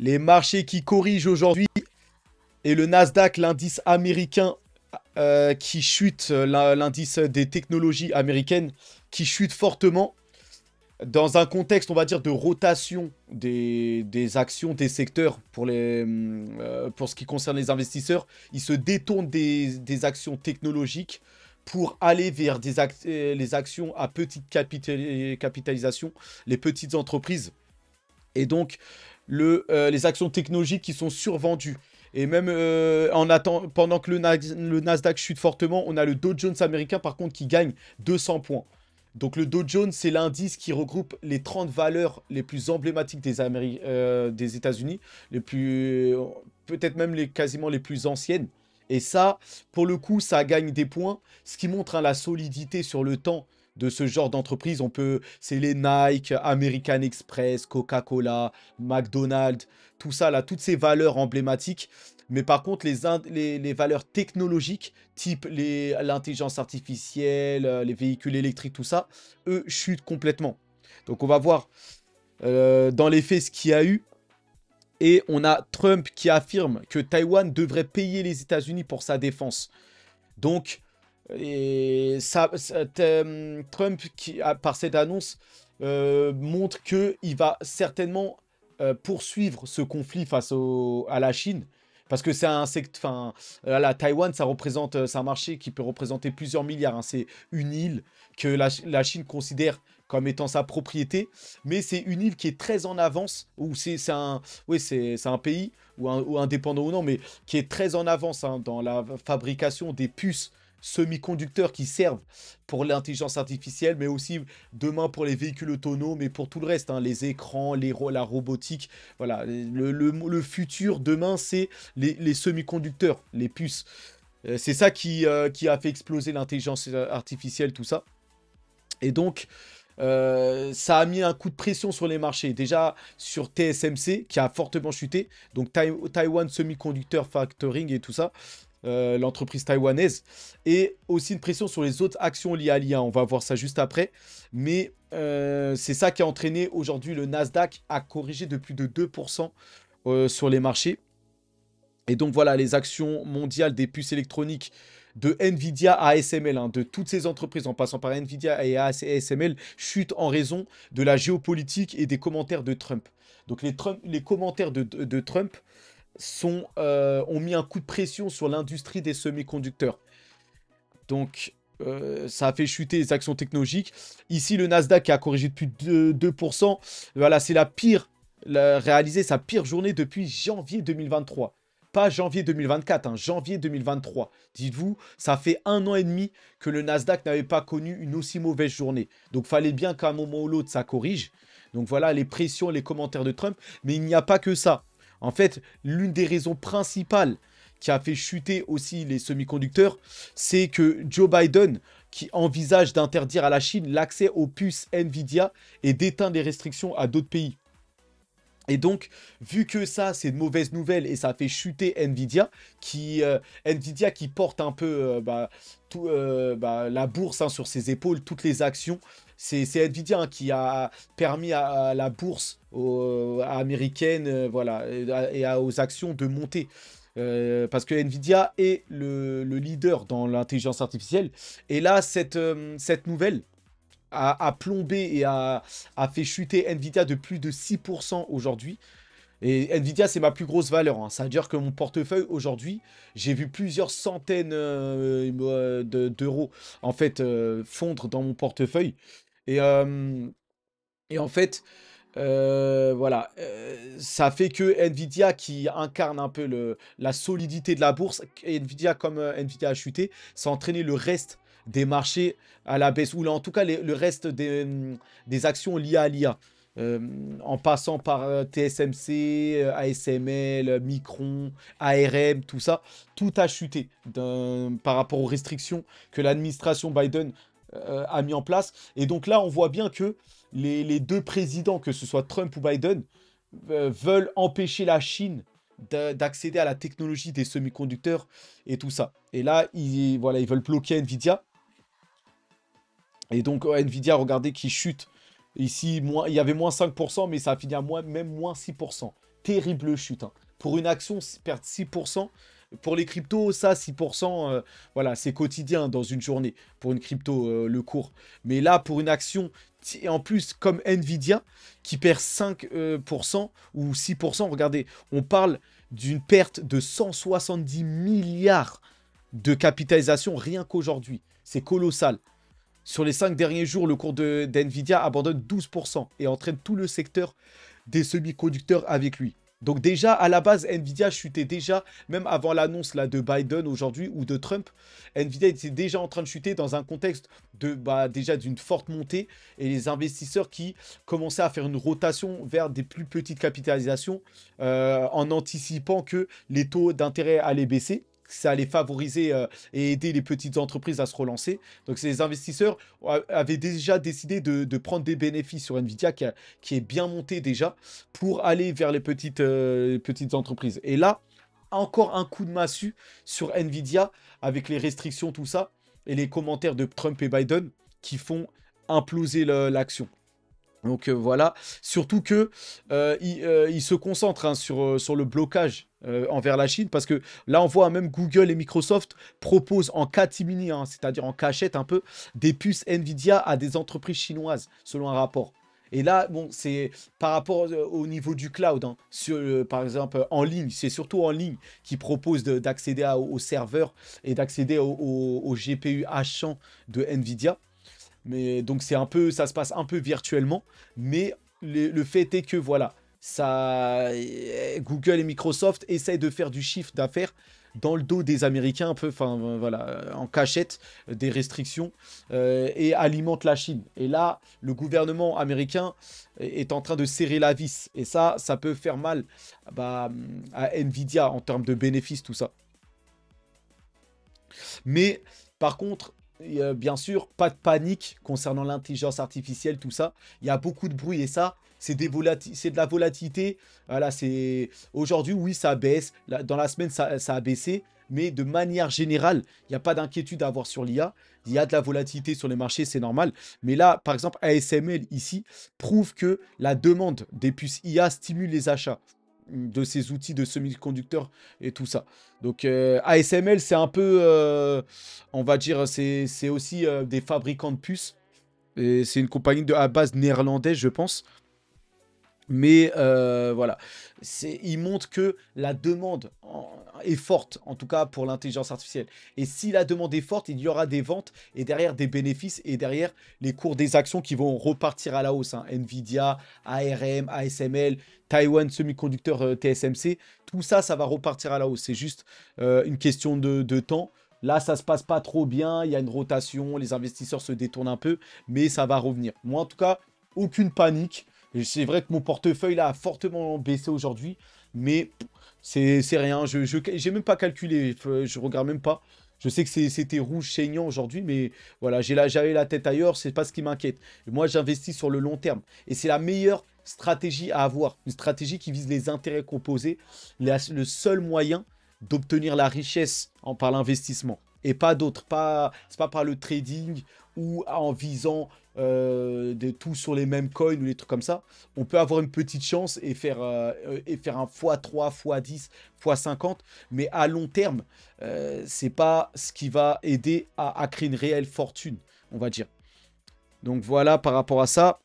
Les marchés qui corrigent aujourd'hui et le Nasdaq, l'indice américain qui chute, l'indice des technologies américaines qui chute fortement dans un contexte, on va dire, de rotation des actions, des secteurs pour ce qui concerne les investisseurs. Ils se détournent des actions technologiques pour aller vers les actions à petite capitalisation, les petites entreprises. Et donc, les actions technologiques qui sont survendues. Et même pendant que le Nasdaq chute fortement, on a le Dow Jones américain, par contre, qui gagne 200 points. Donc le Dow Jones, c'est l'indice qui regroupe les 30 valeurs les plus emblématiques des États-Unis, peut-être même quasiment les plus anciennes. Et ça, pour le coup, ça gagne des points, ce qui montre la solidité sur le temps de ce genre d'entreprise. C'est les Nike, American Express, Coca-Cola, McDonald's, tout ça là, toutes ces valeurs emblématiques. Mais par contre, les valeurs technologiques, type l'intelligence artificielle, les véhicules électriques, tout ça, eux, chutent complètement. Donc on va voir dans les faits ce qu'il y a eu. Et on a Trump qui affirme que Taïwan devrait payer les États-Unis pour sa défense. Donc, Trump, par cette annonce, montre qu'il va certainement poursuivre ce conflit face à la Chine. Parce que c'est un secteur. Enfin, la Taïwan, c'est un marché qui peut représenter plusieurs milliards, hein. C'est une île que la Chine considère comme étant sa propriété. Mais c'est une île qui est très en avance. Ou c'est un pays, ou indépendant ou non, mais qui est très en avance, hein, dans la fabrication des puces semi-conducteurs qui servent pour l'intelligence artificielle, mais aussi demain pour les véhicules autonomes et pour tout le reste, hein, les écrans, la robotique. Voilà, le futur demain, c'est les semi-conducteurs, les puces. C'est ça qui a fait exploser l'intelligence artificielle, tout ça. Et donc, ça a mis un coup de pression sur les marchés. Déjà sur TSMC, qui a fortement chuté. Donc Taiwan Semiconductor Factoring et tout ça. L'entreprise taïwanaise. Et aussi une pression sur les autres actions liées à l'IA. On va voir ça juste après. Mais c'est ça qui a entraîné aujourd'hui le Nasdaq à corriger de plus de 2% sur les marchés. Et donc voilà, les actions mondiales des puces électroniques de Nvidia à ASML, hein, de toutes ces entreprises en passant par Nvidia et ASML, chutent en raison de la géopolitique et des commentaires de Trump. Donc les commentaires de Trump ont mis un coup de pression sur l'industrie des semi-conducteurs. Donc ça a fait chuter les actions technologiques. Ici, le Nasdaq a corrigé de plus de 2%. Voilà, c'est réalisé sa pire journée depuis janvier 2023. Pas janvier 2024, hein, janvier 2023. Dites-vous, ça fait 1 an et demi que le Nasdaq n'avait pas connu une aussi mauvaise journée. Donc, fallait bien qu'à un moment ou l'autre, ça corrige. Donc, voilà, les pressions, les commentaires de Trump. Mais il n'y a pas que ça. En fait, l'une des raisons principales qui a fait chuter aussi les semi-conducteurs, c'est que Joe Biden, qui envisage d'interdire à la Chine l'accès aux puces Nvidia et d'éteindre les restrictions à d'autres pays. Et donc, vu que ça, c'est de mauvaises nouvelles et ça a fait chuter Nvidia qui porte un peu la bourse, hein, sur ses épaules, toutes les actions. C'est Nvidia, hein, qui a permis à la bourse américaine, voilà, aux actions de monter. Parce que Nvidia est le leader dans l'intelligence artificielle. Et là, cette nouvelle a plombé et a fait chuter Nvidia de plus de 6% aujourd'hui. Et Nvidia, c'est ma plus grosse valeur, hein. Ça veut dire que mon portefeuille, aujourd'hui, j'ai vu plusieurs centaines d'euros, en fait, fondre dans mon portefeuille. Et, euh, et en fait, voilà, ça fait que Nvidia, qui incarne un peu la solidité de la bourse, et Nvidia, comme Nvidia a chuté, ça a entraîné le reste des marchés à la baisse, ou là, en tout cas le reste des actions liées à l'IA. En passant par TSMC, ASML, Micron, ARM, tout ça, tout a chuté par rapport aux restrictions que l'administration Biden a mis en place. Et donc là, on voit bien que les deux présidents, que ce soit Trump ou Biden, veulent empêcher la Chine d'accéder à la technologie des semi-conducteurs et tout ça. Et là, voilà, ils veulent bloquer Nvidia. Et donc Nvidia, regardez, qui chute Ici, il y avait moins 5%, mais ça a fini à même moins 6%. Terrible chute, hein. Pour une action, perdre 6%. Pour les cryptos, ça, 6%, voilà, c'est quotidien dans une journée. Pour une crypto, le cours. Mais là, pour une action, et en plus, comme Nvidia, qui perd 5% ou 6%, regardez, on parle d'une perte de 170 milliards de capitalisation rien qu'aujourd'hui. C'est colossal. Sur les 5 derniers jours, le cours d'NVIDIA abandonne 12% et entraîne tout le secteur des semi-conducteurs avec lui. Donc déjà, à la base, Nvidia chutait déjà, même avant l'annonce là de Biden aujourd'hui ou de Trump, Nvidia était déjà en train de chuter dans un contexte de déjà d'une forte montée et les investisseurs qui commençaient à faire une rotation vers des plus petites capitalisations en anticipant que les taux d'intérêt allaient baisser. Ça allait favoriser et aider les petites entreprises à se relancer. Donc, ces investisseurs avaient déjà décidé de prendre des bénéfices sur Nvidia qui est bien monté déjà pour aller vers les petites entreprises. Et là, encore un coup de massue sur Nvidia avec les restrictions, tout ça, et les commentaires de Trump et Biden qui font imploser l'action. Donc voilà, surtout que il se concentre hein, sur le blocage envers la Chine, parce que là on voit même Google et Microsoft proposent en catimini, hein, c'est-à-dire en cachette un peu, des puces Nvidia à des entreprises chinoises, selon un rapport. Et là, bon, c'est par rapport au niveau du cloud, hein, par exemple en ligne, c'est surtout en ligne qu'ils proposent d'accéder aux serveurs et d'accéder au GPU H100 de Nvidia. Mais donc c'est un peu, ça se passe un peu virtuellement, mais le fait est que voilà, Google et Microsoft essayent de faire du chiffre d'affaires dans le dos des Américains, un peu, enfin voilà, en cachette des restrictions et alimentent la Chine. Et là, le gouvernement américain est en train de serrer la vis, et ça peut faire mal à Nvidia en termes de bénéfices, tout ça. Mais par contre, bien sûr, pas de panique concernant l'intelligence artificielle, tout ça. Il y a beaucoup de bruit et ça, c'est de la volatilité. Voilà, c'est aujourd'hui, oui, ça baisse. Dans la semaine, ça a baissé. Mais de manière générale, il n'y a pas d'inquiétude à avoir sur l'IA. Il y a de la volatilité sur les marchés, c'est normal. Mais là, par exemple, ASML ici prouve que la demande des puces IA stimule les achats de ces outils de semi-conducteurs et tout ça. Donc ASML, c'est un peu, on va dire, c'est aussi des fabricants de puces. Et c'est une compagnie à base néerlandaise, je pense. Mais voilà, il montre que la demande est forte, en tout cas pour l'intelligence artificielle. Et si la demande est forte, il y aura des ventes et derrière des bénéfices et derrière les cours des actions qui vont repartir à la hausse, hein. Nvidia, ARM, ASML, Taiwan Semiconductor TSMC, tout ça, ça va repartir à la hausse. C'est juste une question de temps. Là, ça se passe pas trop bien, il y a une rotation, les investisseurs se détournent un peu, mais ça va revenir. Moi, en tout cas, aucune panique. C'est vrai que mon portefeuille là a fortement baissé aujourd'hui, mais c'est rien. J'ai même pas calculé, je regarde même pas. Je sais que c'était rouge saignant aujourd'hui, mais voilà, j'avais la tête ailleurs, c'est pas ce qui m'inquiète. Moi, j'investis sur le long terme. Et c'est la meilleure stratégie à avoir. Une stratégie qui vise les intérêts composés. Le seul moyen d'obtenir la richesse par l'investissement. Et pas d'autre. C'est pas par le trading ou en visant de tout sur les mêmes coins ou les trucs comme ça. On peut avoir une petite chance et faire un x3, x10, x50. Mais à long terme, c'est pas ce qui va aider à créer une réelle fortune, on va dire. Donc voilà par rapport à ça.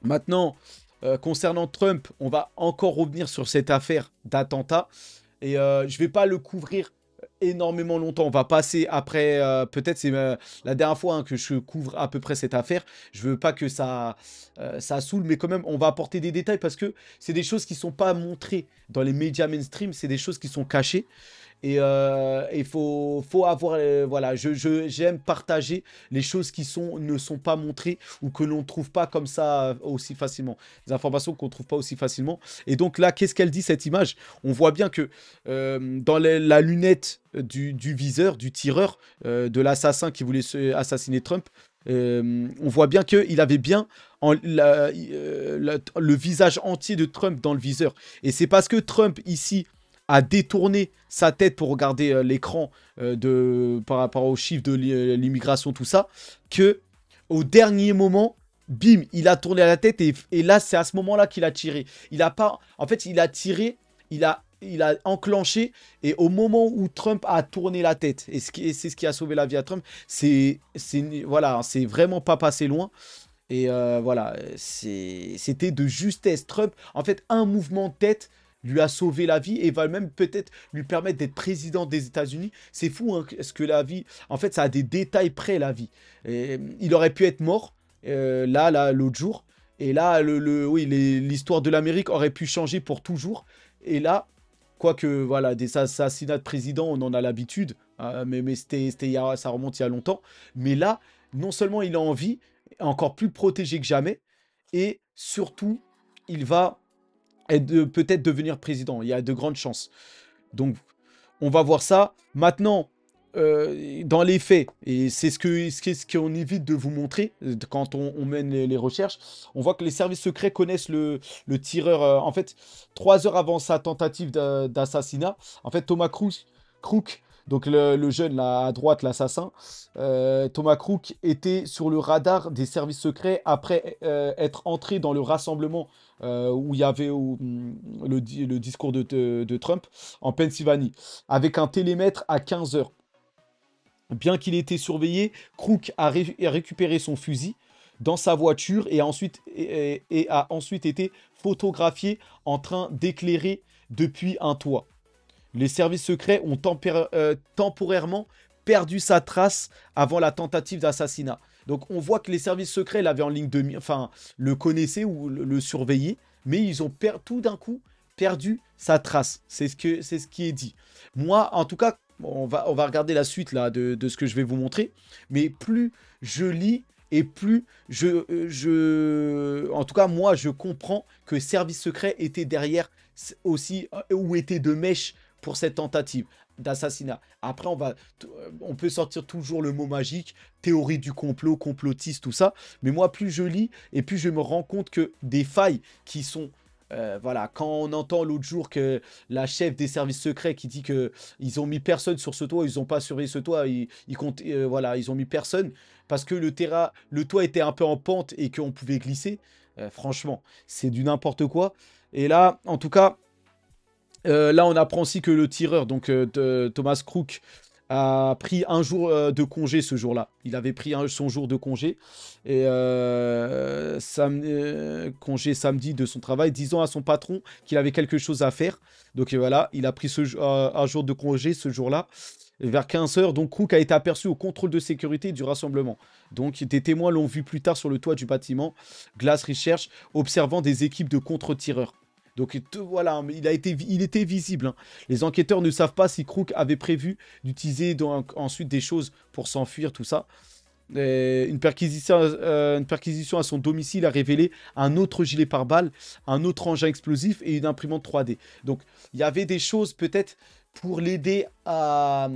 Maintenant, concernant Trump, on va encore revenir sur cette affaire d'attentat. Et je vais pas le couvrir énormément longtemps. On va passer après, peut-être c'est la dernière fois hein, que je couvre à peu près cette affaire. Je veux pas que ça saoule, mais quand même, on va apporter des détails parce que c'est des choses qui sont pas montrées dans les médias mainstream, c'est des choses qui sont cachées. Et il faut avoir, voilà, j'aime partager les choses qui ne sont pas montrées ou que l'on ne trouve pas comme ça aussi facilement. Des informations qu'on ne trouve pas aussi facilement. Et donc là, qu'est-ce qu'elle dit cette image? On voit bien que dans la lunette du viseur, du tireur, de l'assassin qui voulait assassiner Trump, on voit bien qu'il avait bien le visage entier de Trump dans le viseur. Et c'est parce que Trump, ici, a détourné sa tête pour regarder l'écran par rapport aux chiffres de l'immigration, tout ça, que au dernier moment, bim, il a tourné la tête et là, c'est à ce moment-là qu'il a tiré. Il a pas, en fait, il a tiré, il a enclenché et au moment où Trump a tourné la tête, et c'est ce qui a sauvé la vie à Trump, voilà, c'est vraiment pas passé loin. Et voilà, c'était de justesse. Trump, en fait, un mouvement de tête lui a sauvé la vie et va même peut-être lui permettre d'être président des États-Unis. C'est fou, hein, ce que la vie... En fait, ça a des détails près, la vie. Et, il aurait pu être mort, là, l'autre jour. Et là, oui, l'histoire de l'Amérique aurait pu changer pour toujours. Et là, quoique, voilà, des assassinats de présidents, on en a l'habitude. Mais ça remonte il y a longtemps. Mais là, non seulement il a envie, encore plus protégé que jamais. Et surtout, il va peut-être devenir président. Il y a de grandes chances. Donc, on va voir ça. Maintenant, dans les faits, et c'est ce qu'on évite de vous montrer quand on mène les recherches, on voit que les services secrets connaissent le tireur. En fait, 3 heures avant sa tentative d'assassinat, en fait, Thomas Crook, donc le jeune là à droite, l'assassin, Thomas Crook était sur le radar des services secrets après être entré dans le rassemblement où il y avait le discours de Trump en Pennsylvanie, avec un télémètre à 15 heures. Bien qu'il ait été surveillé, Crook a récupéré son fusil dans sa voiture et a ensuite été photographié en train d'éclairer depuis un toit. Les services secrets ont temporairement perdu sa trace avant la tentative d'assassinat. Donc on voit que les services secrets l'avaient en ligne de mire, enfin le connaissaient ou le surveillaient, mais ils ont tout d'un coup perdu sa trace. C'est ce qui est dit. Moi, en tout cas, on va regarder la suite là de ce que je vais vous montrer. Mais plus je lis et plus en tout cas moi je comprends que service secret était derrière aussi ou était de mèche pour cette tentative d'assassinat. Après, on peut sortir toujours le mot magique, théorie du complot, complotiste, tout ça. Mais moi, plus je lis et plus je me rends compte que des failles qui sont... voilà, quand on entend l'autre jour que la chef des services secrets qui dit que ils ont mis personne sur ce toit, ils n'ont pas surveillé ce toit, voilà, ils ont mis personne parce que le toit était un peu en pente et qu'on pouvait glisser. Franchement, c'est du n'importe quoi. Et là, en tout cas, là, on apprend aussi que le tireur, donc Thomas Crook, a pris un jour de congé ce jour-là. Il avait pris son jour de congé, et congé samedi de son travail, disant à son patron qu'il avait quelque chose à faire. Donc voilà, il a pris un jour de congé ce jour-là. Vers 15 heures, donc Crook a été aperçu au contrôle de sécurité du rassemblement. Donc des témoins l'ont vu plus tard sur le toit du bâtiment Glass Research, observant des équipes de contre-tireurs. Donc voilà, il était visible, hein. Les enquêteurs ne savent pas si Crook avait prévu d'utiliser ensuite des choses pour s'enfuir, tout ça. Une perquisition à son domicile a révélé un autre gilet pare-balles, un autre engin explosif et une imprimante 3D. Donc il y avait des choses peut-être pour l'aider à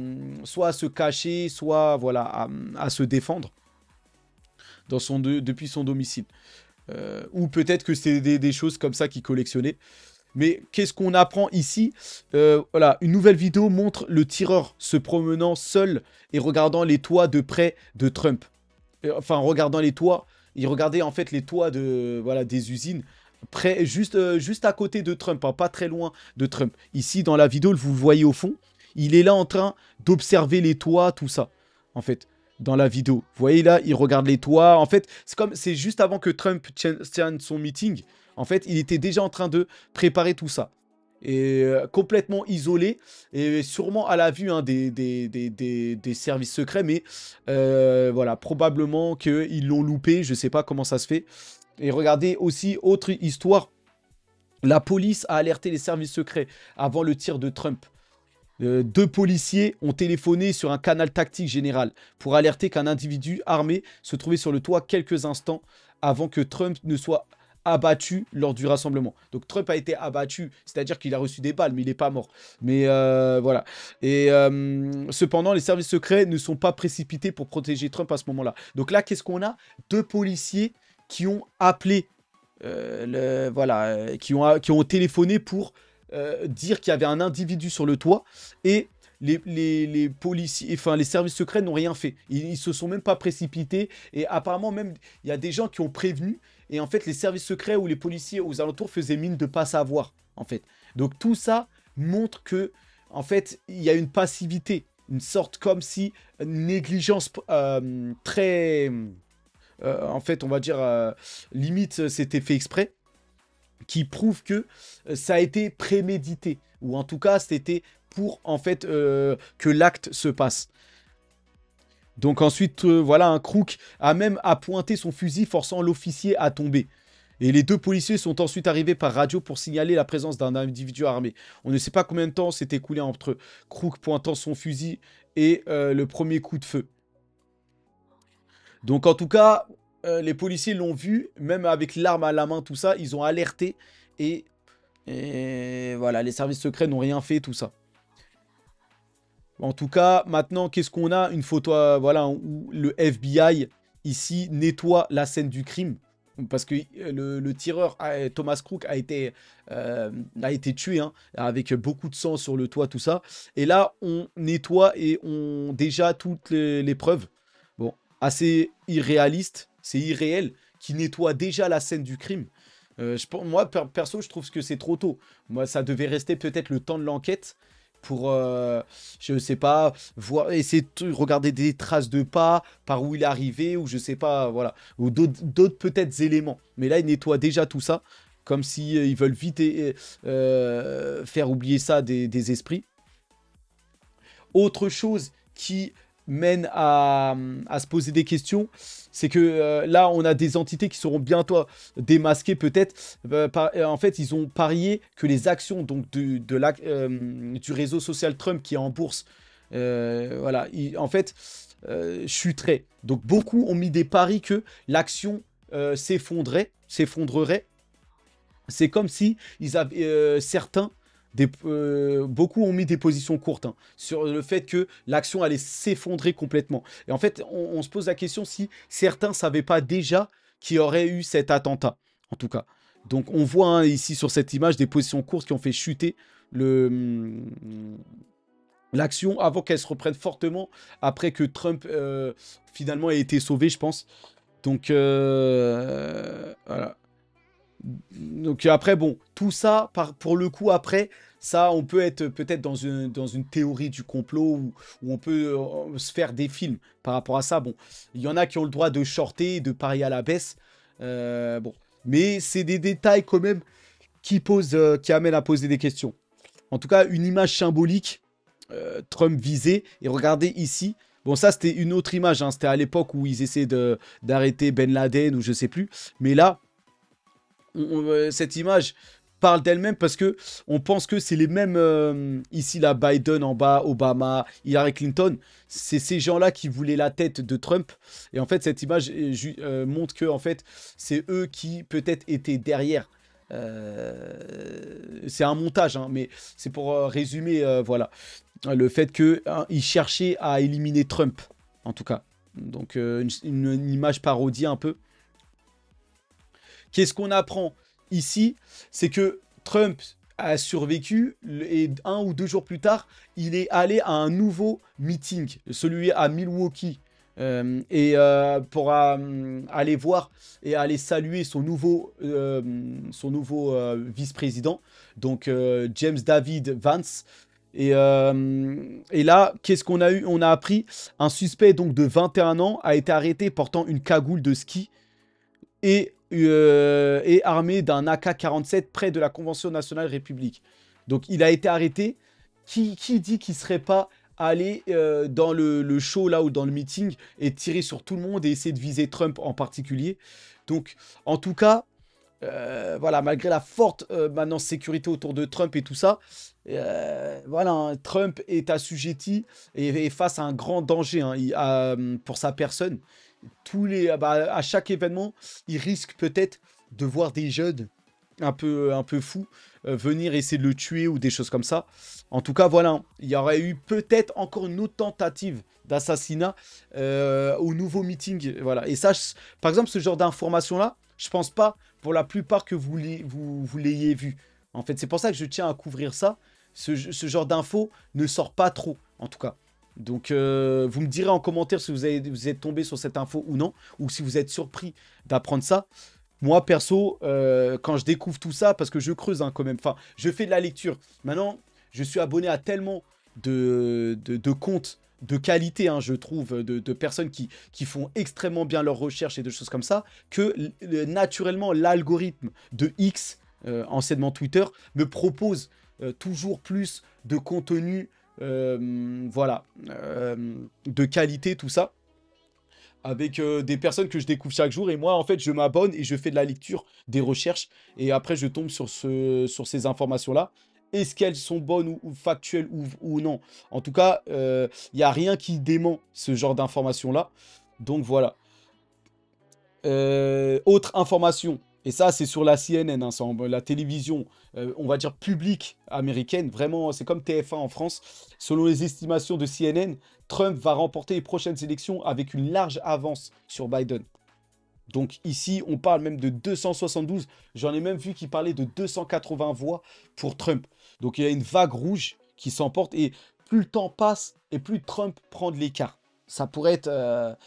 soit à se cacher, soit voilà, à se défendre depuis son domicile. Ou peut-être que c'est des choses comme ça qu'il collectionnait. Mais qu'est-ce qu'on apprend ici? Voilà, une nouvelle vidéo montre le tireur se promenant seul et regardant les toits de près de Trump. Enfin, regardant les toits, il regardait en fait les toits voilà, des usines, juste à côté de Trump, hein, pas très loin de Trump. Ici, dans la vidéo, vous le voyez au fond, il est là en train d'observer les toits, tout ça, en fait. Dans la vidéo. Vous voyez là, il regarde les toits. En fait, c'est juste avant que Trump tienne son meeting. En fait, il était déjà en train de préparer tout ça. Et complètement isolé. Et sûrement à la vue, hein, des services secrets. Mais voilà, probablement qu'ils l'ont loupé. Je ne sais pas comment ça se fait. Et regardez aussi, autre histoire. La police a alerté les services secrets avant le tir de Trump. 2 policiers ont téléphoné sur un canal tactique général pour alerter qu'un individu armé se trouvait sur le toit quelques instants avant que Trump ne soit abattu lors du rassemblement. Donc Trump a été abattu, c'est-à-dire qu'il a reçu des balles, mais il n'est pas mort. Mais voilà. Et cependant, les services secrets ne sont pas précipités pour protéger Trump à ce moment-là. Donc là, qu'est-ce qu'on a? 2 policiers qui ont appelé, voilà, qui ont téléphoné pour dire qu'il y avait un individu sur le toit et les policiers, enfin les services secrets n'ont rien fait. Ils se sont même pas précipités. Et apparemment même, il y a des gens qui ont prévenu. Et en fait, les services secrets ou les policiers aux alentours faisaient mine de pas savoir, en fait. Donc tout ça montre que, en fait, il y a une passivité. Une sorte comme si une négligence très... en fait, on va dire, limite, c'était fait exprès, qui prouve que ça a été prémédité. Ou en tout cas, c'était pour, en fait, que l'acte se passe. Donc ensuite, voilà, un Crook a même pointé son fusil, forçant l'officier à tomber. Et les deux policiers sont ensuite arrivés par radio pour signaler la présence d'un individu armé. On ne sait pas combien de temps s'est écoulé entre Crook pointant son fusil et le premier coup de feu. Donc en tout cas, les policiers l'ont vu, même avec l'arme à la main, tout ça, ils ont alerté et, et voilà, les services secrets n'ont rien fait, tout ça. En tout cas, maintenant, qu'est-ce qu'on a? Une photo voilà, où le FBI, ici, nettoie la scène du crime. Parce que le tireur, Thomas Crook, a été tué, hein, avec beaucoup de sang sur le toit, tout ça. Et là, on nettoie et on déjà toutes les preuves. Bon, assez irréaliste, c'est irréel, qui nettoie déjà la scène du crime. Moi, perso, je trouve que c'est trop tôt. Moi, ça devait rester peut-être le temps de l'enquête pour, je sais pas, voir, essayer de regarder des traces de pas, par où il est arrivé, ou je sais pas, voilà, ou d'autres peut-être éléments. Mais là, ils nettoient déjà tout ça, comme si ils veulent vite faire oublier ça des esprits. Autre chose qui mène à se poser des questions, c'est que là, on a des entités qui seront bientôt démasquées peut-être. En fait, ils ont parié que les actions donc, du réseau social Trump qui est en bourse, voilà, en fait, chuteraient. Donc, beaucoup ont mis des paris que l'action s'effondrerait. C'est comme si ils avaient, certains, beaucoup ont mis des positions courtes, hein, sur le fait que l'action allait s'effondrer complètement. Et en fait, on se pose la question si certains ne savaient pas déjà qu'il y aurait eu cet attentat, en tout cas. Donc on voit, hein, ici sur cette image des positions courtes qui ont fait chuter l'action avant qu'elle se reprenne fortement après que Trump finalement ait été sauvé, je pense. Donc voilà. Donc après, bon, tout ça, pour le coup, après, ça, on peut être peut-être dans une théorie du complot où on peut se faire des films par rapport à ça. Bon, il y en a qui ont le droit de shorter, de parier à la baisse. Bon, mais c'est des détails quand même qui amènent à poser des questions. En tout cas, une image symbolique, Trump visé. Et regardez ici. Bon, ça, c'était une autre image, hein. C'était à l'époque où ils essaient d'arrêter Ben Laden ou je sais plus. Mais là, cette image parle d'elle-même parce que on pense que c'est les mêmes, ici là, Biden en bas, Obama, Hillary Clinton, c'est ces gens-là qui voulaient la tête de Trump. Et en fait, cette image montre que en fait, c'est eux qui peut-être étaient derrière. C'est un montage, hein, mais c'est pour résumer, voilà, le fait que hein, ils cherchaient à éliminer Trump, en tout cas. Donc une image parodie un peu. Qu'est-ce qu'on apprend ici? C'est que Trump a survécu et 1 ou 2 jours plus tard, il est allé à un nouveau meeting, celui à Milwaukee, pour aller voir et aller saluer son nouveau vice-président, donc James David Vance. Et là, qu'est-ce qu'on a eu? On a appris un suspect donc de 21 ans a été arrêté portant une cagoule de ski et armé d'un AK-47 près de la Convention nationale république. Donc il a été arrêté. Qui dit qu'il ne serait pas allé dans le show là ou dans le meeting et tirer sur tout le monde et essayer de viser Trump en particulier? Donc en tout cas, voilà, malgré la forte maintenant sécurité autour de Trump et tout ça, voilà, hein, Trump est assujetti et face à un grand danger, hein, pour sa personne. À chaque événement, il risque peut-être de voir des jeunes un peu fous venir essayer de le tuer ou des choses comme ça. En tout cas, voilà, hein, il y aurait eu peut-être encore une autre tentative d'assassinat au nouveau meeting. Voilà. Et ça, par exemple, ce genre d'informations-là, je pense pas pour la plupart que vous l'ayez vu. En fait, c'est pour ça que je tiens à couvrir ça. Ce genre d'infos ne sort pas trop. en tout cas. Donc, vous me direz en commentaire si vous êtes tombé sur cette info ou non, ou si vous êtes surpris d'apprendre ça. Moi, perso, quand je découvre tout ça, parce que je creuse hein, quand même, enfin, je fais de la lecture. Maintenant, je suis abonné à tellement de comptes de qualité, hein, je trouve, de personnes qui font extrêmement bien leurs recherches et de choses comme ça, que naturellement, l'algorithme de X, anciennement Twitter, me propose toujours plus de contenu, voilà, de qualité, tout ça avec des personnes que je découvre chaque jour. Et moi, en fait, je m'abonne et je fais de la lecture, des recherches. Et après, je tombe sur ces informations-là. Est-ce qu'elles sont bonnes ou factuelles ou non? En tout cas, il n'y a rien qui dément ce genre d'informations-là. Donc voilà. Autre information, et ça c'est sur la CNN, hein, c'est la télévision, on va dire publique américaine, vraiment c'est comme TF1 en France. Selon les estimations de CNN, Trump va remporter les prochaines élections avec une large avance sur Biden. Donc ici, on parle même de 272, j'en ai même vu qui parlait de 280 voix pour Trump. Donc il y a une vague rouge qui s'emporte, et plus le temps passe, et plus Trump prend de l'écart. Ça pourrait être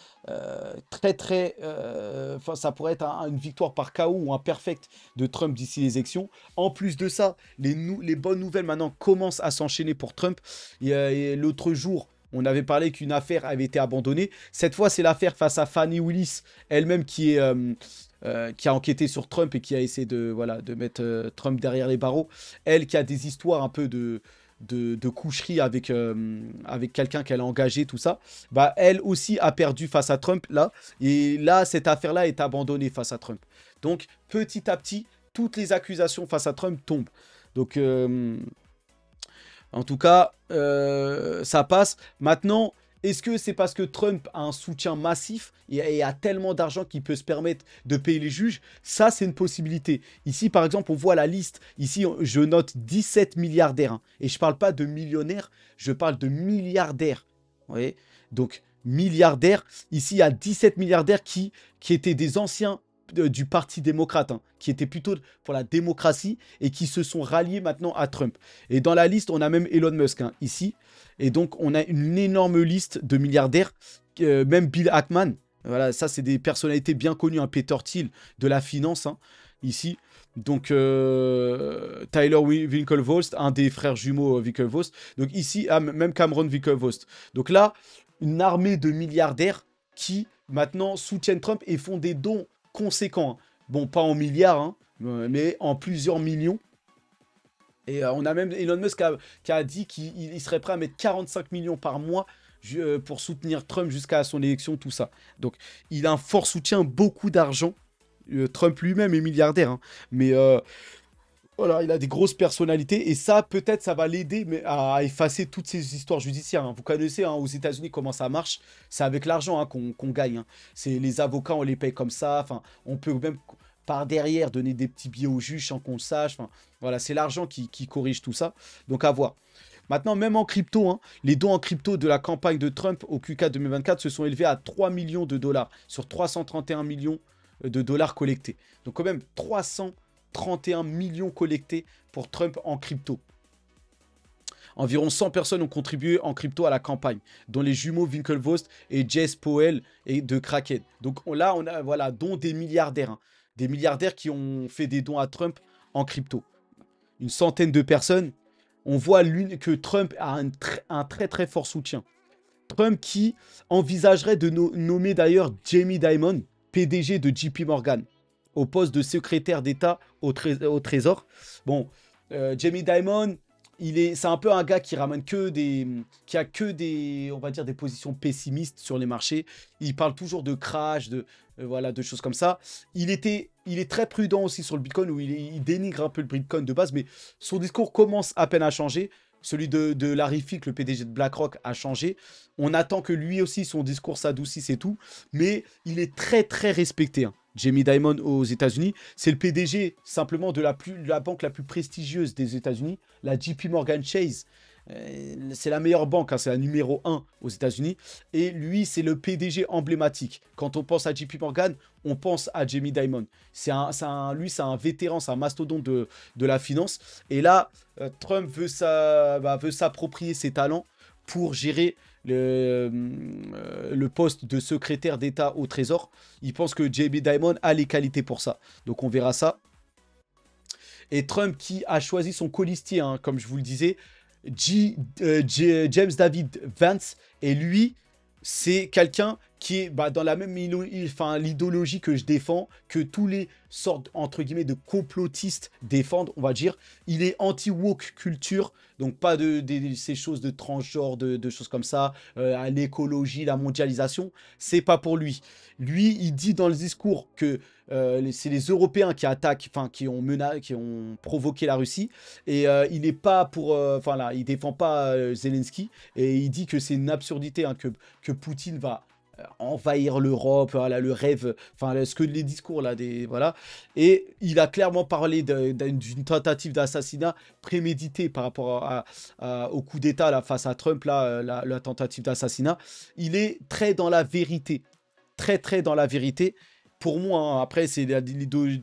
enfin, ça pourrait être une victoire par KO ou un perfect de Trump d'ici les élections. En plus de ça, les bonnes nouvelles maintenant commencent à s'enchaîner pour Trump. Et l'autre jour, on avait parlé qu'une affaire avait été abandonnée. Cette fois, c'est l'affaire face à Fannie Willis, elle-même qui a enquêté sur Trump et qui a essayé de, voilà, de mettre Trump derrière les barreaux. Elle qui a des histoires un peu de coucherie avec quelqu'un qu'elle a engagé, tout ça. Bah, elle aussi a perdu face à Trump, là. Et là, cette affaire-là est abandonnée face à Trump. Donc, petit à petit, toutes les accusations face à Trump tombent. Donc, en tout cas, ça passe. Maintenant, est-ce que c'est parce que Trump a un soutien massif et a tellement d'argent qu'il peut se permettre de payer les juges? Ça, c'est une possibilité. Ici, par exemple, on voit la liste. Ici, je note 17 milliardaires, hein. Et je ne parle pas de millionnaires, je parle de milliardaires. Vous voyez? Donc, milliardaires. Ici, il y a 17 milliardaires qui étaient des anciens du Parti démocrate, hein, qui étaient plutôt pour la démocratie et qui se sont ralliés maintenant à Trump. Et dans la liste, on a même Elon Musk, hein, ici. Et donc, on a une énorme liste de milliardaires, même Bill Ackman. Voilà, ça, c'est des personnalités bien connues, hein, Peter Thiel, de la finance, hein, ici. Donc, Tyler Winklevoss, un des frères jumeaux Winklevoss. Donc, ici, même Cameron Winklevoss. Donc là, une armée de milliardaires qui, maintenant, soutiennent Trump et font des dons conséquents, hein. Bon, pas en milliards, hein, mais en plusieurs millions. Et on a même Elon Musk qui a dit qu'il serait prêt à mettre 45 millions par mois pour soutenir Trump jusqu'à son élection, tout ça. Donc, il a un fort soutien, beaucoup d'argent. Trump lui-même est milliardaire, hein. Mais voilà, il a des grosses personnalités. Et ça, peut-être, ça va l'aider à effacer toutes ces histoires judiciaires, hein. Vous connaissez, hein, aux États-Unis comment ça marche. C'est avec l'argent, hein, qu'on gagne, hein. C'est les avocats, on les paye comme ça. Enfin, on peut même par derrière donner des petits billets aux juges sans qu'on le sache. Enfin, voilà, c'est l'argent qui corrige tout ça. Donc, à voir. Maintenant, même en crypto, hein, les dons en crypto de la campagne de Trump au Q4 2024 se sont élevés à 3 millions de dollars sur 331 millions de dollars collectés. Donc, quand même, 331 millions collectés pour Trump en crypto. Environ 100 personnes ont contribué en crypto à la campagne, dont les jumeaux Winklevoss et Jesse Powell et de Kraken. Donc là, on a, voilà, dont des milliardaires, hein, des milliardaires qui ont fait des dons à Trump en crypto. Une centaine de personnes. On voit que Trump a un très très fort soutien. Trump qui envisagerait de nommer d'ailleurs Jamie Dimon, PDG de JP Morgan, au poste de secrétaire d'État au Trésor. Bon, Jamie Dimon, c'est un peu un gars qui ramène qui a que des, on va dire, des positions pessimistes sur les marchés. Il parle toujours de crash, voilà, de choses comme ça. Il est très prudent aussi sur le Bitcoin, où il dénigre un peu le Bitcoin de base, mais son discours commence à peine à changer. Celui de Larry Fink, le PDG de BlackRock, a changé. On attend que lui aussi, son discours s'adoucisse et tout. Mais il est très, très respecté, hein. Jamie Dimon aux États-Unis. C'est le PDG simplement de la banque la plus prestigieuse des États-Unis, la JP Morgan Chase. C'est la meilleure banque, hein, c'est la numéro 1 aux États-Unis. Et lui, c'est le PDG emblématique. Quand on pense à JP Morgan, on pense à Jamie Dimon. Lui, c'est un vétéran, c'est un mastodonte de la finance. Et là, Trump veut s'approprier ses talents pour gérer le poste de secrétaire d'État au Trésor. Il pense que JB Diamond a les qualités pour ça. Donc on verra ça. Et Trump qui a choisi son colistier, hein, comme je vous le disais, James David Vance. Et lui, c'est quelqu'un qui est dans la même l'idéologie que je défends, que tous les sortes, entre guillemets, de complotistes défendent, on va dire. Il est anti-woke culture, donc pas de ces choses de transgenre, de choses comme ça, à l'écologie, la mondialisation, c'est pas pour lui. Lui, il dit dans le discours que c'est les Européens qui attaquent, enfin qui ont provoqué la Russie, et il n'est pas pour, enfin là, il défend pas Zelensky, et il dit que c'est une absurdité, hein, que Poutine va envahir l'Europe, voilà, le rêve, enfin ce que les discours là, voilà. Et il a clairement parlé d'une tentative d'assassinat préméditée par rapport au coup d'État là face à Trump là, la tentative d'assassinat. Il est très dans la vérité, très très dans la vérité. Pour moi, hein, après c'est l'idéologie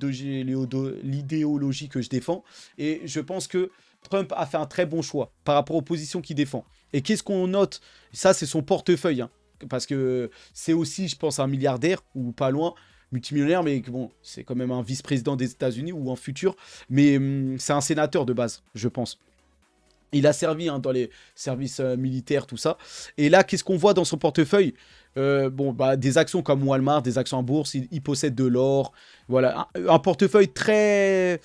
que je défends, et je pense que Trump a fait un très bon choix par rapport aux positions qu'il défend. Et qu'est-ce qu'on note? Ça, c'est son portefeuille, hein, parce que c'est aussi, je pense, un milliardaire, ou pas loin, multimillionnaire, mais bon, c'est quand même un vice-président des États-Unis, ou un futur, mais c'est un sénateur de base, je pense. Il a servi, hein, dans les services militaires, tout ça. Et là, qu'est-ce qu'on voit dans son portefeuille? Bon, des actions comme Walmart, des actions en bourse, il possède de l'or. Voilà, un portefeuille très,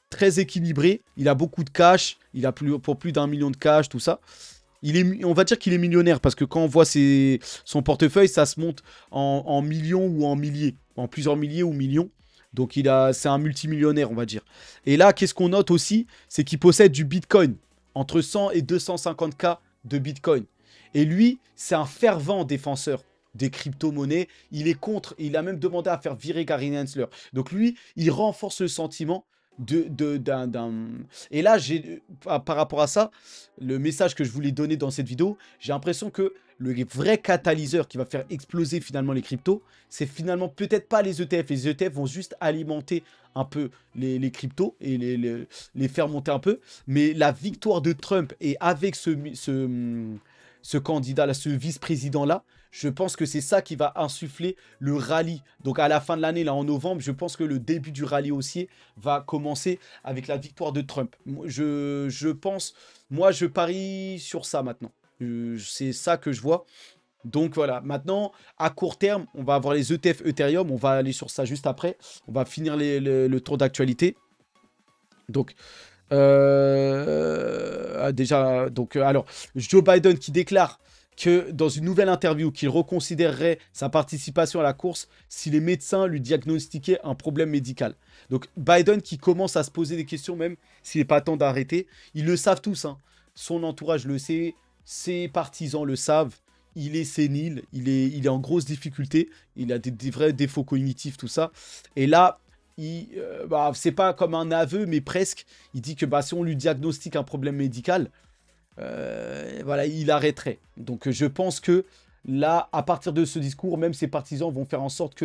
très équilibré. Il a beaucoup de cash. Il a pour plus d'1 million de cash, tout ça. On va dire qu'il est millionnaire parce que quand on voit son portefeuille, ça se monte en millions ou en milliers, en plusieurs milliers ou millions. Donc c'est un multimillionnaire, on va dire. Et là, qu'est-ce qu'on note aussi? C'est qu'il possède du Bitcoin, entre 100 et 250K de Bitcoin. Et lui, c'est un fervent défenseur des crypto-monnaies. Il est contre, il a même demandé à faire virer Gary Gensler. Donc lui, il renforce le sentiment Et là, par rapport à ça, le message que je voulais donner dans cette vidéo, j'ai l'impression que le vrai catalyseur qui va faire exploser finalement les cryptos, c'est finalement peut-être pas les ETF. Les ETF vont juste alimenter un peu les cryptos et les faire monter un peu. Mais la victoire de Trump, et avec ce candidat-là, ce vice-président-là, je pense que c'est ça qui va insuffler le rallye. Donc à la fin de l'année, là en novembre, je pense que le début du rallye haussier va commencer avec la victoire de Trump. Je pense, moi je parie sur ça maintenant. C'est ça que je vois. Donc voilà, maintenant, à court terme, on va avoir les ETF Ethereum, on va aller sur ça juste après. On va finir le tour d'actualité. Donc, déjà, donc, alors, Joe Biden qui déclare que dans une nouvelle interview, qu'il reconsidérerait sa participation à la course si les médecins lui diagnostiquaient un problème médical. Donc Biden qui commence à se poser des questions, même s'il n'est pas temps d'arrêter. Ils le savent tous, hein. Son entourage le sait, ses partisans le savent. Il est sénile, il est en grosse difficulté, il a des vrais défauts cognitifs, tout ça. Et là, c'est pas comme un aveu, mais presque. Il dit que si on lui diagnostique un problème médical, voilà, il arrêterait. Donc je pense que là, à partir de ce discours, même ses partisans vont faire en sorte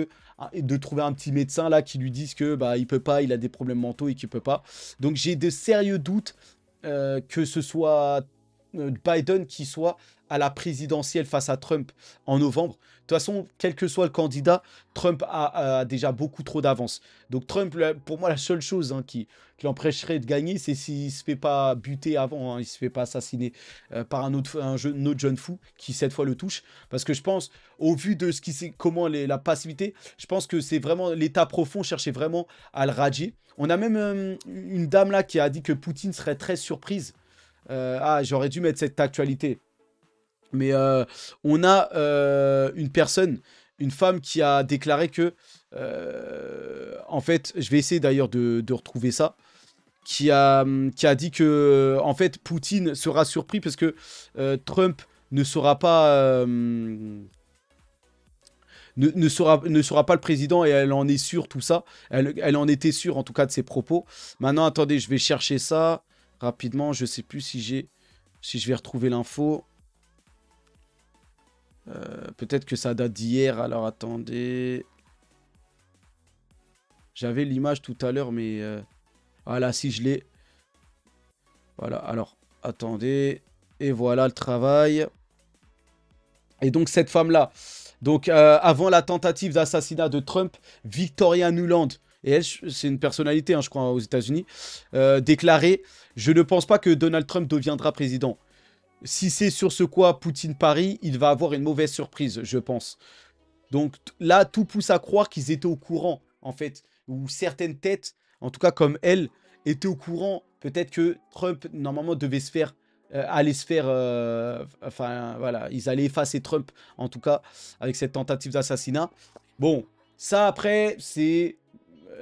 de trouver un petit médecin là qui lui dise que il peut pas, il a des problèmes mentaux et qu'il peut pas. Donc j'ai de sérieux doutes que ce soit Biden qui soit à la présidentielle face à Trump en novembre. De toute façon, quel que soit le candidat, Trump a déjà beaucoup trop d'avance. Donc Trump, pour moi, la seule chose, hein, qui l'empêcherait de gagner, c'est s'il ne se fait pas buter avant, hein, il ne se fait pas assassiner par un autre jeune fou qui, cette fois, le touche. Parce que je pense, au vu de comment la passivité, je pense que c'est vraiment l'état profond, cherchait vraiment à le radier. On a même une dame là qui a dit que Poutine serait très surprise. J'aurais dû mettre cette actualité. Mais on a une personne, une femme qui a déclaré que, en fait, je vais essayer d'ailleurs de retrouver ça, qui a dit que, en fait, Poutine sera surpris parce que Trump ne sera pas... ne sera pas le président, et elle en est sûre, tout ça. Elle en était sûre, en tout cas, de ses propos. Maintenant, attendez, je vais chercher ça rapidement. Je sais plus si je vais retrouver l'info. Peut-être que ça date d'hier, alors attendez. J'avais l'image tout à l'heure, mais... Voilà, si je l'ai. Voilà, alors, attendez. Et voilà le travail. Et donc cette femme-là, donc avant la tentative d'assassinat de Trump, Victoria Nuland, et elle, c'est une personnalité, hein, je crois, aux États-Unis, déclarait: Je ne pense pas que Donald Trump deviendra président. Si c'est sur ce quoi Poutine parie, il va avoir une mauvaise surprise, je pense. Donc là, tout pousse à croire qu'ils étaient au courant, en fait, ou certaines têtes, en tout cas comme elle, étaient au courant. Peut-être que Trump, normalement, devait se faire, allait se faire, enfin, voilà, ils allaient effacer Trump, en tout cas, avec cette tentative d'assassinat. Bon, ça, après, c'est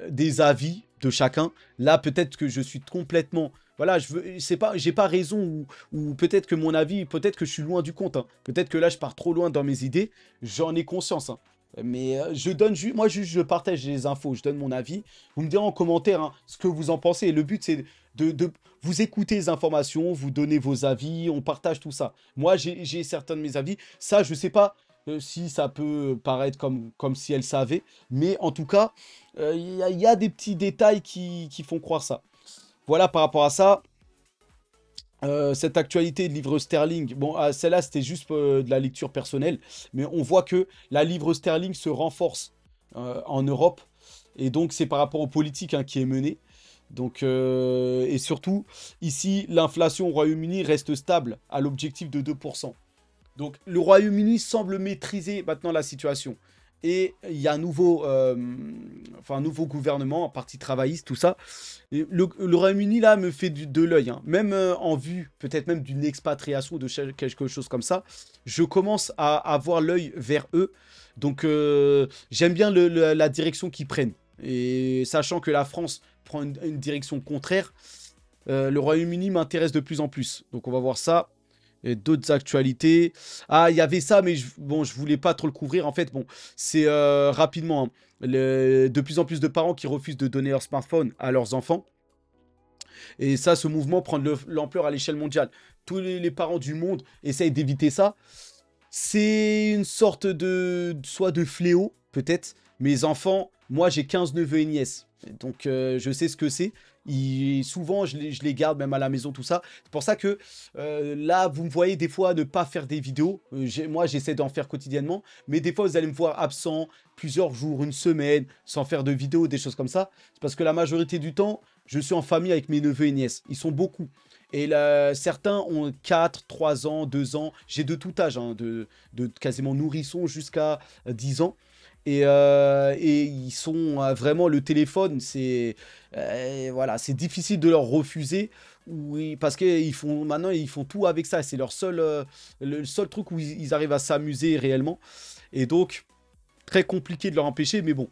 des avis de chacun. Là, peut-être que je suis complètement... Voilà, je veux, c'est pas, j'ai pas raison ou peut-être que mon avis, peut-être que je suis loin du compte, hein. Peut-être que là, je pars trop loin dans mes idées. J'en ai conscience, hein. Mais je donne moi juste je partage les infos, je donne mon avis. Vous me direz en commentaire, hein, ce que vous en pensez. Et le but c'est de vous écouter les informations, vous donner vos avis, on partage tout ça. Moi j'ai certains de mes avis. Ça je sais pas si ça peut paraître comme si elle savait, mais en tout cas y a des petits détails qui font croire ça. Voilà par rapport à ça. Cette actualité de livre sterling, bon, celle-là c'était juste de la lecture personnelle, mais on voit que la livre sterling se renforce en Europe, et donc c'est par rapport aux politiques, hein, qui est menée. Donc, et surtout, ici, l'inflation au Royaume-Uni reste stable à l'objectif de 2%. Donc le Royaume-Uni semble maîtriser maintenant la situation. Et il y a un nouveau gouvernement, un parti travailliste, tout ça. Et le Royaume-Uni, là, me fait de l'œil, hein. Même en vue, peut-être même d'une expatriation, de quelque chose comme ça. Je commence à avoir l'œil vers eux. Donc j'aime bien la direction qu'ils prennent. Et sachant que la France prend une direction contraire, le Royaume-Uni m'intéresse de plus en plus. Donc on va voir ça. Et d'autres actualités. Ah, il y avait ça, mais bon, je voulais pas trop le couvrir. En fait, bon, c'est rapidement, hein, de plus en plus de parents qui refusent de donner leur smartphone à leurs enfants. Et ça, ce mouvement prend de l'ampleur à l'échelle mondiale. Tous les parents du monde essayent d'éviter ça. C'est une sorte soit de fléau, peut-être. Mes enfants, moi j'ai 15 neveux et nièces. Donc je sais ce que c'est. Souvent je les garde même à la maison, tout ça. C'est pour ça que là, vous me voyez des fois ne pas faire des vidéos. Moi j'essaie d'en faire quotidiennement. Mais des fois vous allez me voir absent plusieurs jours, une semaine, sans faire de vidéos, des choses comme ça. C'est parce que la majorité du temps, je suis en famille avec mes neveux et nièces. Ils sont beaucoup. Et là, certains ont 4, 3 ans, 2 ans. J'ai de tout âge, hein, de quasiment nourrisson jusqu'à 10 ans. Et ils sont vraiment, le téléphone, c'est voilà, c'est difficile de leur refuser. Oui, parce qu'ils font maintenant, ils font tout avec ça. C'est leur seul, le seul truc où ils arrivent à s'amuser réellement. Et donc, très compliqué de leur empêcher. Mais bon,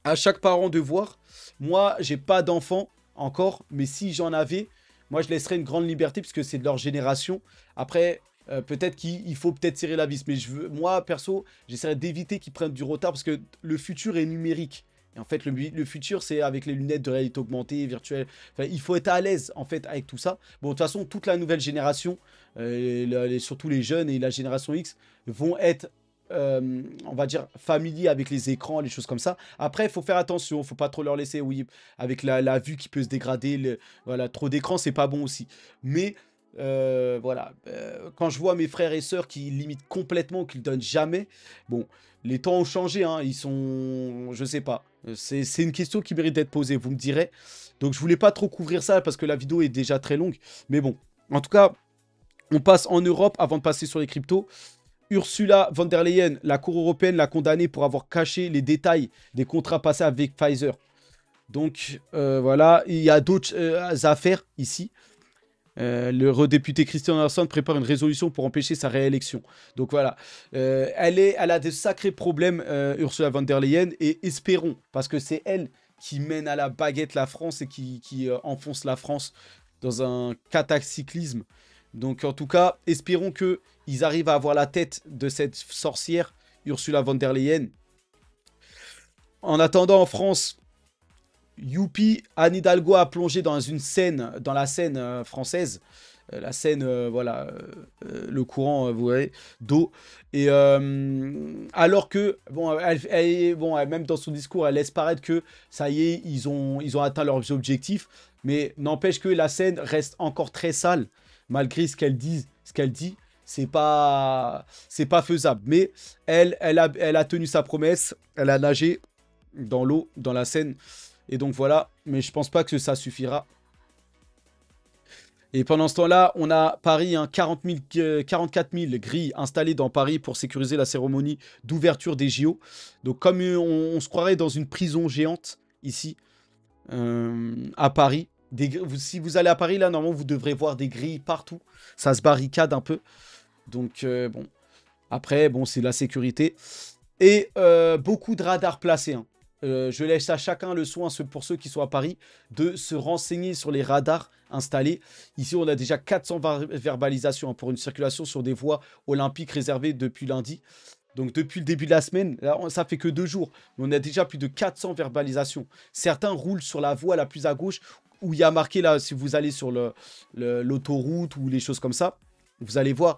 à chaque parent de voir. Moi, j'ai pas d'enfant encore, mais si j'en avais, moi, je laisserais une grande liberté puisque c'est de leur génération. Après, peut-être qu'il faut peut-être serrer la vis, mais moi, perso, j'essaierai d'éviter qu'ils prennent du retard parce que le futur est numérique. Et en fait, le futur, c'est avec les lunettes de réalité augmentée, virtuelle. Enfin, il faut être à l'aise, en fait, avec tout ça. Bon, de toute façon, toute la nouvelle génération, surtout les jeunes et la génération X, vont être on va dire, familiers avec les écrans, les choses comme ça. Après, il faut faire attention, il ne faut pas trop leur laisser, oui, avec la vue qui peut se dégrader. Voilà, trop d'écran, c'est pas bon aussi. Mais voilà, quand je vois mes frères et sœurs qui limitent complètement, qui ne donnent jamais, bon, les temps ont changé, hein, ils sont, je sais pas. C'est une question qui mérite d'être posée, vous me direz. Donc je voulais pas trop couvrir ça parce que la vidéo est déjà très longue. Mais bon, en tout cas, on passe en Europe avant de passer sur les cryptos. Ursula von der Leyen, la Cour européenne l'a condamnée pour avoir caché les détails des contrats passés avec Pfizer. Donc voilà, il y a d'autres affaires ici. Le redéputé Christian Anderson prépare une résolution pour empêcher sa réélection. Donc voilà, elle a de sacrés problèmes, Ursula von der Leyen, et espérons, parce que c'est elle qui mène à la baguette la France et qui enfonce la France dans un cataclysme. Donc en tout cas, espérons qu'ils arrivent à avoir la tête de cette sorcière, Ursula von der Leyen. En attendant, en France, youpi, Anne Hidalgo a plongé dans la scène française. La scène, voilà, le courant, vous voyez, d'eau. Et alors que, bon, même dans son discours, elle laisse paraître que ça y est, ils ont atteint leurs objectifs. Mais n'empêche que la scène reste encore très sale. malgré ce qu'elle dit, c'est pas faisable. Mais elle a tenu sa promesse, elle a nagé dans l'eau, dans la Seine. Et donc voilà, mais je pense pas que ça suffira. Et pendant ce temps-là, on a Paris, hein, 44 000 grilles installées dans Paris pour sécuriser la cérémonie d'ouverture des JO. Donc comme on se croirait dans une prison géante ici, à Paris. Si vous allez à Paris, là, normalement, vous devrez voir des grilles partout. Ça se barricade un peu. Donc, bon. Après, bon, c'est la sécurité. Et beaucoup de radars placés, hein. Je laisse à chacun le soin, pour ceux qui sont à Paris, de se renseigner sur les radars installés. Ici, on a déjà 400 verbalisations, hein, pour une circulation sur des voies olympiques réservées depuis lundi. Donc, depuis le début de la semaine, là, ça fait que 2 jours. Mais on a déjà plus de 400 verbalisations. Certains roulent sur la voie la plus à gauche, où il y a marqué, là, si vous allez sur l'autoroute ou les choses comme ça, vous allez voir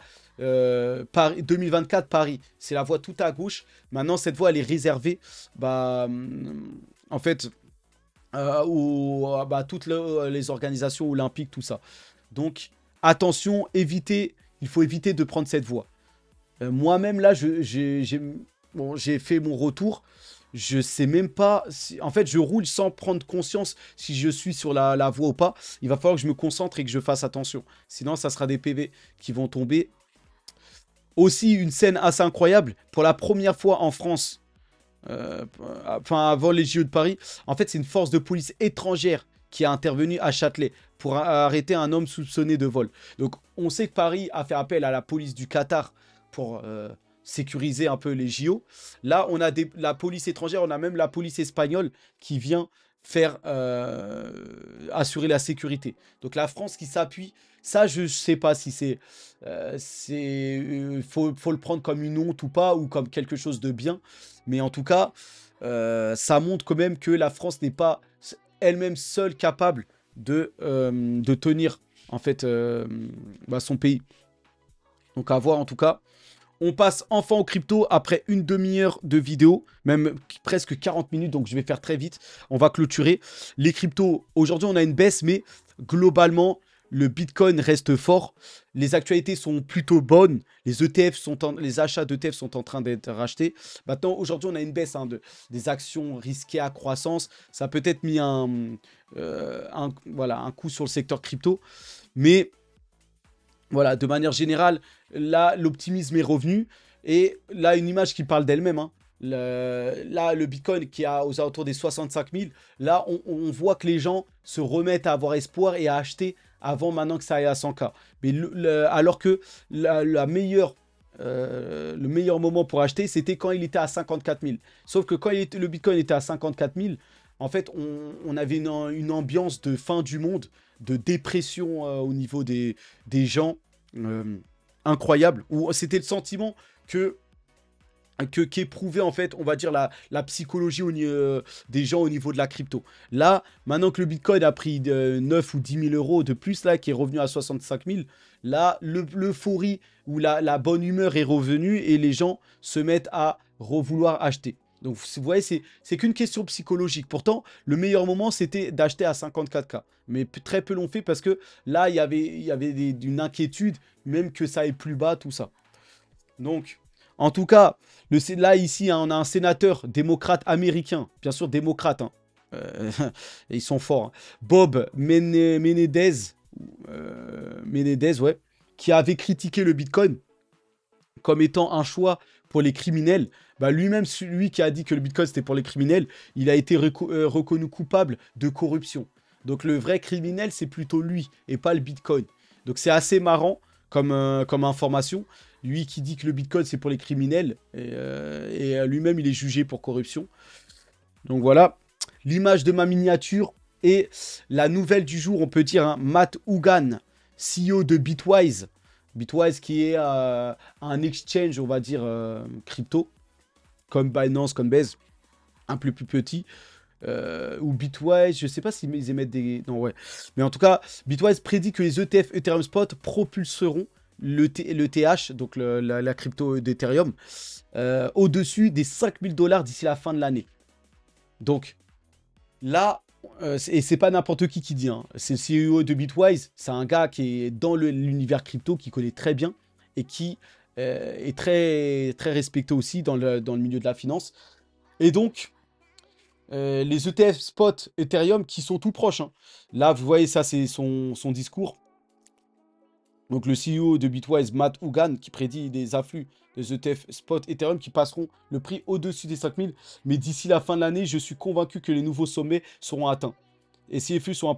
Paris, 2024 Paris. C'est la voie tout à gauche. Maintenant, cette voie, elle est réservée, bah, en fait, bah, toutes les organisations olympiques, tout ça. Donc, attention, il faut éviter de prendre cette voie. Moi-même, là, j'ai fait mon retour. Je sais même pas si... En fait, je roule sans prendre conscience si je suis sur la voie ou pas. Il va falloir que je me concentre et que je fasse attention. Sinon, ça sera des PV qui vont tomber. Aussi, une scène assez incroyable. Pour la première fois en France, enfin, avant les JO de Paris, en fait, c'est une force de police étrangère qui a intervenu à Châtelet pour arrêter un homme soupçonné de vol. Donc, on sait que Paris a fait appel à la police du Qatar pour sécuriser un peu les JO. Là, on a la police étrangère, on a même la police espagnole qui vient faire assurer la sécurité. Donc la France qui s'appuie, ça je sais pas si faut le prendre comme une honte ou pas, ou comme quelque chose de bien. Mais en tout cas, ça montre quand même que la France n'est pas elle-même seule capable de tenir en fait bah, son pays. Donc à voir en tout cas. On passe enfin au crypto après une demi-heure de vidéo, même presque 40 minutes, donc je vais faire très vite. On va clôturer. Les cryptos, aujourd'hui on a une baisse, mais globalement, le Bitcoin reste fort. Les actualités sont plutôt bonnes. Les les achats d'ETF sont en train d'être rachetés. Maintenant, aujourd'hui, on a une baisse, hein, des actions risquées à croissance. Ça a peut-être mis voilà, un coup sur le secteur crypto. Mais voilà, de manière générale, là, l'optimisme est revenu. Et là, une image qui parle d'elle-même, hein. Là, le Bitcoin qui est aux alentours des 65 000, là, on voit que les gens se remettent à avoir espoir et à acheter avant maintenant que ça aille à 100K. Mais alors que le meilleur moment pour acheter, c'était quand il était à 54 000. Sauf que quand le Bitcoin était à 54 000, en fait, on avait une ambiance de fin du monde, de dépression au niveau des gens, incroyable, où c'était le sentiment qu'éprouvait en fait, on va dire, la psychologie des gens au niveau de la crypto. Là, maintenant que le Bitcoin a pris 9 ou 10 000 euros de plus, là, qui est revenu à 65 000, là, l'euphorie ou la bonne humeur est revenue et les gens se mettent à vouloir acheter. Donc, vous voyez, c'est qu'une question psychologique. Pourtant, le meilleur moment, c'était d'acheter à 54K. Mais très peu l'ont fait parce que là, il y avait une inquiétude, même que ça aille plus bas, tout ça. Donc, en tout cas, là, ici, hein, on a un sénateur démocrate américain. Bien sûr, démocrate. Hein. Ils sont forts. Hein. Bob Menendez, ouais, qui avait critiqué le Bitcoin comme étant un choix pour les criminels. Bah, lui-même, celui qui a dit que le Bitcoin c'était pour les criminels, il a été reconnu coupable de corruption. Donc le vrai criminel, c'est plutôt lui et pas le Bitcoin. Donc c'est assez marrant comme information. Lui qui dit que le Bitcoin c'est pour les criminels et lui-même il est jugé pour corruption. Donc voilà, l'image de ma miniature et la nouvelle du jour, on peut dire, hein, Matt Hougan, CEO de Bitwise. Bitwise qui est un exchange, on va dire, crypto, comme Binance, comme Base, un peu plus petit. Ou Bitwise, je sais pas s'ils émettent des... Non, ouais. Mais en tout cas, Bitwise prédit que les ETF Ethereum Spot propulseront le TH, donc la crypto d'Ethereum, au-dessus des 5 000 $ d'ici la fin de l'année. Donc, là, et c'est pas n'importe qui dit, hein. C'est le CEO de Bitwise. C'est un gars qui est dans l'univers crypto, qui connaît très bien et qui est très, très respecté aussi dans le milieu de la finance. Et donc, les ETF spot Ethereum qui sont tout proches, hein. Là, vous voyez, ça, c'est son discours. Donc, le CEO de Bitwise, Matt Hougan, qui prédit des afflux des ETF spot Ethereum qui passeront le prix au-dessus des 5000. Mais d'ici la fin de l'année, je suis convaincu que les nouveaux sommets seront atteints. Et si les flux sont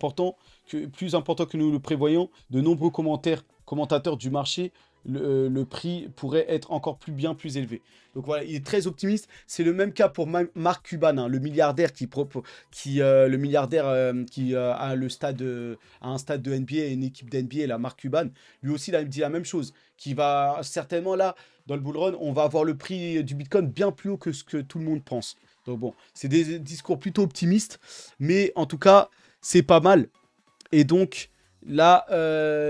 plus importants que nous le prévoyons, de nombreux commentateurs du marché, le prix pourrait être encore plus élevé. Donc voilà, il est très optimiste. C'est le même cas pour Mark Cuban, hein, le milliardaire qui a un stade de NBA et une équipe d'NBA, là, Mark Cuban. Lui aussi, il dit la même chose. Qui va certainement là, dans le bull run, on va avoir le prix du Bitcoin bien plus haut que ce que tout le monde pense. Donc bon, c'est des discours plutôt optimistes, mais en tout cas, c'est pas mal. Et donc, là,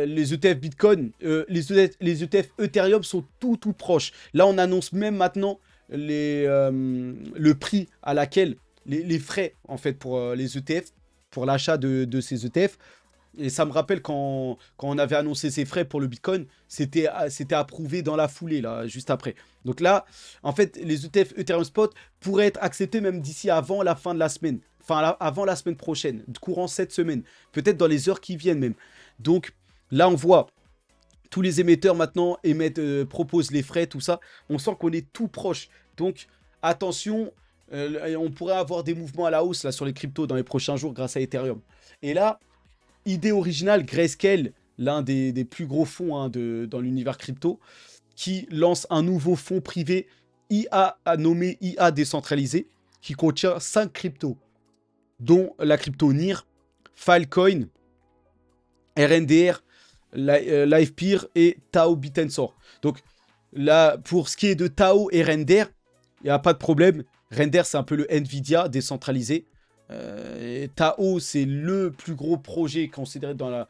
les ETF Bitcoin, les ETF Ethereum sont tout proches. Là, on annonce même maintenant le prix à laquelle, les frais, en fait, pour les ETF, pour l'achat de ces ETF. Et ça me rappelle quand on avait annoncé ces frais pour le Bitcoin, c'était approuvé dans la foulée, là, juste après. Donc là, en fait, les ETF Ethereum Spot pourraient être acceptés même d'ici avant la fin de la semaine. Enfin, avant la semaine prochaine, courant cette semaine. Peut-être dans les heures qui viennent même. Donc là, on voit tous les émetteurs maintenant proposent les frais, tout ça. On sent qu'on est tout proche. Donc attention, on pourrait avoir des mouvements à la hausse là, sur les cryptos dans les prochains jours grâce à Ethereum. Et là, idée originale, Grayscale, l'un des plus gros fonds, hein, dans l'univers crypto, qui lance un nouveau fonds privé IA nommé IA décentralisé, qui contient 5 cryptos, dont la crypto NIR, Filecoin, RNDR, LivePeer et Tao Bitensor. Donc là, pour ce qui est de Tao et RNDR, il n'y a pas de problème. RNDR, c'est un peu le Nvidia décentralisé. Tao, c'est le plus gros projet considéré dans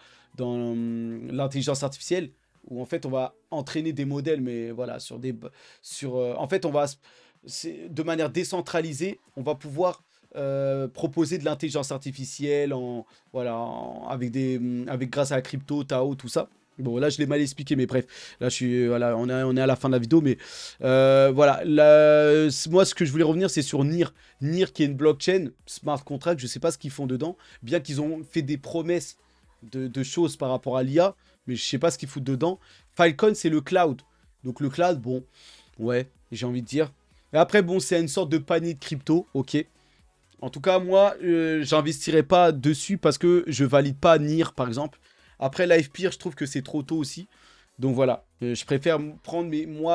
l'intelligence artificielle, où en fait on va entraîner des modèles, mais voilà, en fait on va, de manière décentralisée, on va pouvoir proposer de l'intelligence artificielle grâce à la crypto, Tao, tout ça. Bon, là, je l'ai mal expliqué, mais bref. Là, voilà, on est à la fin de la vidéo, mais voilà. Moi, ce que je voulais revenir, c'est sur NIR. NIR, qui est une blockchain, smart contract, je ne sais pas ce qu'ils font dedans, bien qu'ils ont fait des promesses de choses par rapport à l'IA, mais je ne sais pas ce qu'ils foutent dedans. Filecoin, c'est le cloud. Donc, le cloud, bon, ouais, j'ai envie de dire. Et après, bon, c'est une sorte de panier de crypto, ok. En tout cas, moi, j'investirai pas dessus parce que je valide pas NIR, par exemple. Après, LivePeer, je trouve que c'est trop tôt aussi. Donc voilà, je préfère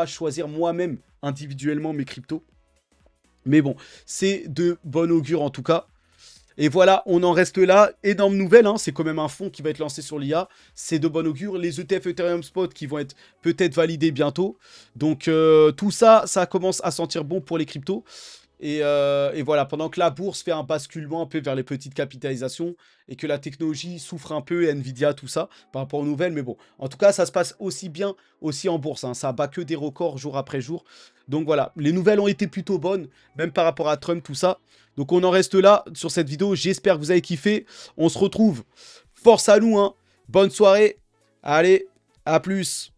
choisir moi-même individuellement mes cryptos. Mais bon, c'est de bon augure en tout cas. Et voilà, on en reste là. Énorme nouvelle, hein, c'est quand même un fonds qui va être lancé sur l'IA. C'est de bon augure. Les ETF Ethereum Spot qui vont être peut-être validés bientôt. Donc tout ça, ça commence à sentir bon pour les cryptos. Et voilà, pendant que la bourse fait un basculement un peu vers les petites capitalisations et que la technologie souffre un peu, et Nvidia, tout ça, par rapport aux nouvelles. Mais bon, en tout cas, ça se passe aussi bien aussi en bourse, hein. Ça bat que des records jour après jour. Donc voilà, les nouvelles ont été plutôt bonnes, même par rapport à Trump, tout ça. Donc on en reste là sur cette vidéo. J'espère que vous avez kiffé. On se retrouve. Force à nous, hein. Bonne soirée. Allez, à plus.